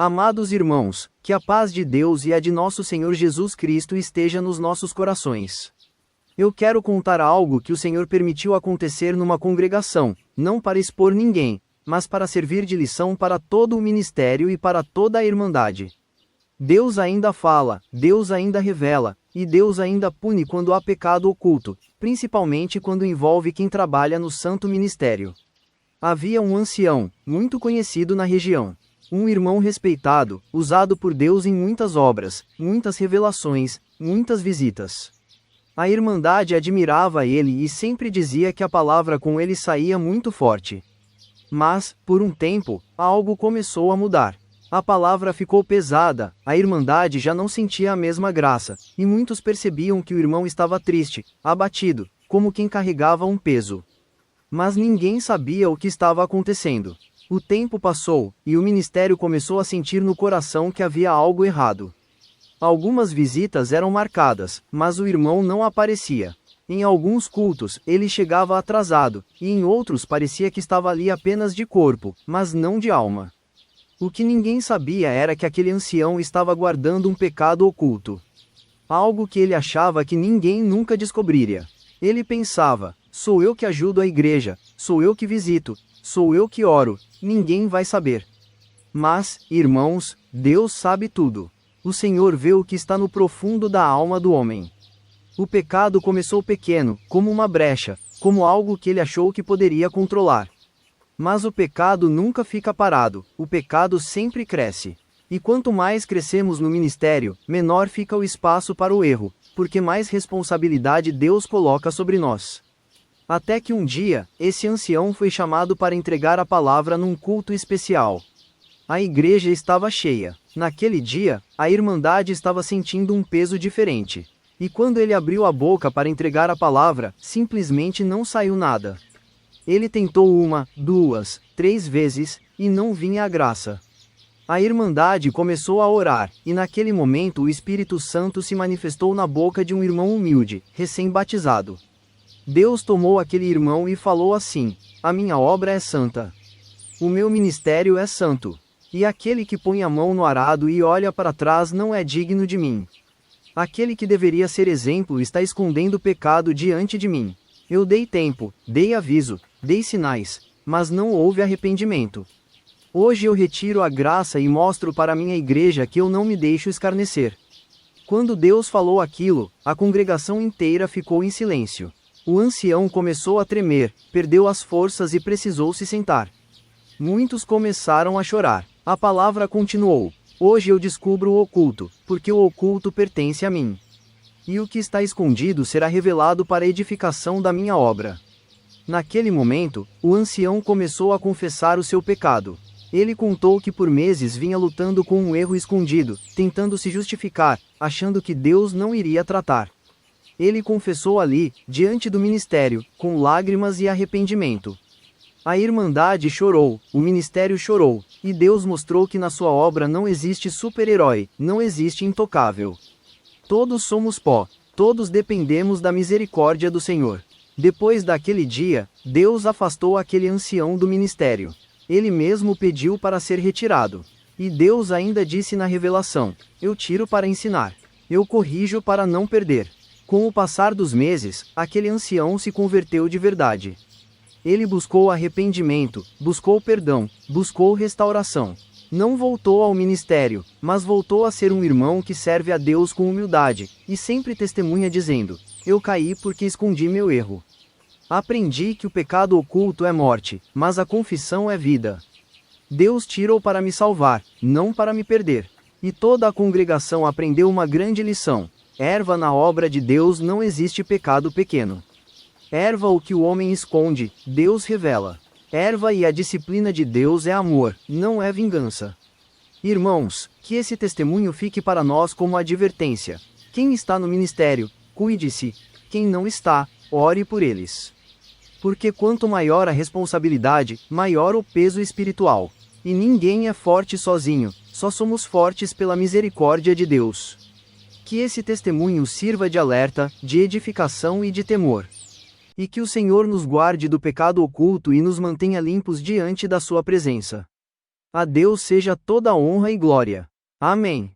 Amados irmãos, que a paz de Deus e a de nosso Senhor Jesus Cristo esteja nos nossos corações. Eu quero contar algo que o Senhor permitiu acontecer numa congregação, não para expor ninguém, mas para servir de lição para todo o ministério e para toda a irmandade. Deus ainda fala, Deus ainda revela, e Deus ainda pune quando há pecado oculto, principalmente quando envolve quem trabalha no santo ministério. Havia um ancião, muito conhecido na região. Um irmão respeitado, usado por Deus em muitas obras, muitas revelações, muitas visitas. A irmandade admirava ele e sempre dizia que a palavra com ele saía muito forte. Mas, por um tempo, algo começou a mudar. A palavra ficou pesada, a irmandade já não sentia a mesma graça, e muitos percebiam que o irmão estava triste, abatido, como quem carregava um peso. Mas ninguém sabia o que estava acontecendo. O tempo passou, e o ministério começou a sentir no coração que havia algo errado. Algumas visitas eram marcadas, mas o irmão não aparecia. Em alguns cultos, ele chegava atrasado, e em outros parecia que estava ali apenas de corpo, mas não de alma. O que ninguém sabia era que aquele ancião estava guardando um pecado oculto. Algo que ele achava que ninguém nunca descobriria. Ele pensava: sou eu que ajudo a igreja, sou eu que visito, sou eu que oro, ninguém vai saber. Mas, irmãos, Deus sabe tudo. O Senhor vê o que está no profundo da alma do homem. O pecado começou pequeno, como uma brecha, como algo que ele achou que poderia controlar. Mas o pecado nunca fica parado, o pecado sempre cresce. E quanto mais crescemos no ministério, menor fica o espaço para o erro, porque mais responsabilidade Deus coloca sobre nós. Até que um dia, esse ancião foi chamado para entregar a palavra num culto especial. A igreja estava cheia. Naquele dia, a irmandade estava sentindo um peso diferente. E quando ele abriu a boca para entregar a palavra, simplesmente não saiu nada. Ele tentou 1, 2, 3 vezes, e não vinha a graça. A irmandade começou a orar, e naquele momento o Espírito Santo se manifestou na boca de um irmão humilde, recém-batizado. Deus tomou aquele irmão e falou assim: a minha obra é santa. O meu ministério é santo. E aquele que põe a mão no arado e olha para trás não é digno de mim. Aquele que deveria ser exemplo está escondendo o pecado diante de mim. Eu dei tempo, dei aviso, dei sinais, mas não houve arrependimento. Hoje eu retiro a graça e mostro para minha igreja que eu não me deixo escarnecer. Quando Deus falou aquilo, a congregação inteira ficou em silêncio. O ancião começou a tremer, perdeu as forças e precisou se sentar. Muitos começaram a chorar. A palavra continuou: hoje eu descubro o oculto, porque o oculto pertence a mim. E o que está escondido será revelado para a edificação da minha obra. Naquele momento, o ancião começou a confessar o seu pecado. Ele contou que por meses vinha lutando com um erro escondido, tentando se justificar, achando que Deus não iria tratar. Ele confessou ali, diante do ministério, com lágrimas e arrependimento. A irmandade chorou, o ministério chorou, e Deus mostrou que na sua obra não existe super-herói, não existe intocável. Todos somos pó, todos dependemos da misericórdia do Senhor. Depois daquele dia, Deus afastou aquele ancião do ministério. Ele mesmo pediu para ser retirado. E Deus ainda disse na revelação: eu tiro para ensinar. Eu corrijo para não perder. Com o passar dos meses, aquele ancião se converteu de verdade. Ele buscou arrependimento, buscou perdão, buscou restauração. Não voltou ao ministério, mas voltou a ser um irmão que serve a Deus com humildade, e sempre testemunha dizendo: eu caí porque escondi meu erro. Aprendi que o pecado oculto é morte, mas a confissão é vida. Deus tirou para me salvar, não para me perder. E toda a congregação aprendeu uma grande lição: erva na obra de Deus não existe pecado pequeno. Erva o que o homem esconde, Deus revela. Erva e a disciplina de Deus é amor, não é vingança. Irmãos, que esse testemunho fique para nós como advertência. Quem está no ministério, cuide-se. Quem não está, ore por eles. Porque quanto maior a responsabilidade, maior o peso espiritual. E ninguém é forte sozinho, só somos fortes pela misericórdia de Deus. Que esse testemunho sirva de alerta, de edificação e de temor. E que o Senhor nos guarde do pecado oculto e nos mantenha limpos diante da sua presença. A Deus seja toda honra e glória. Amém.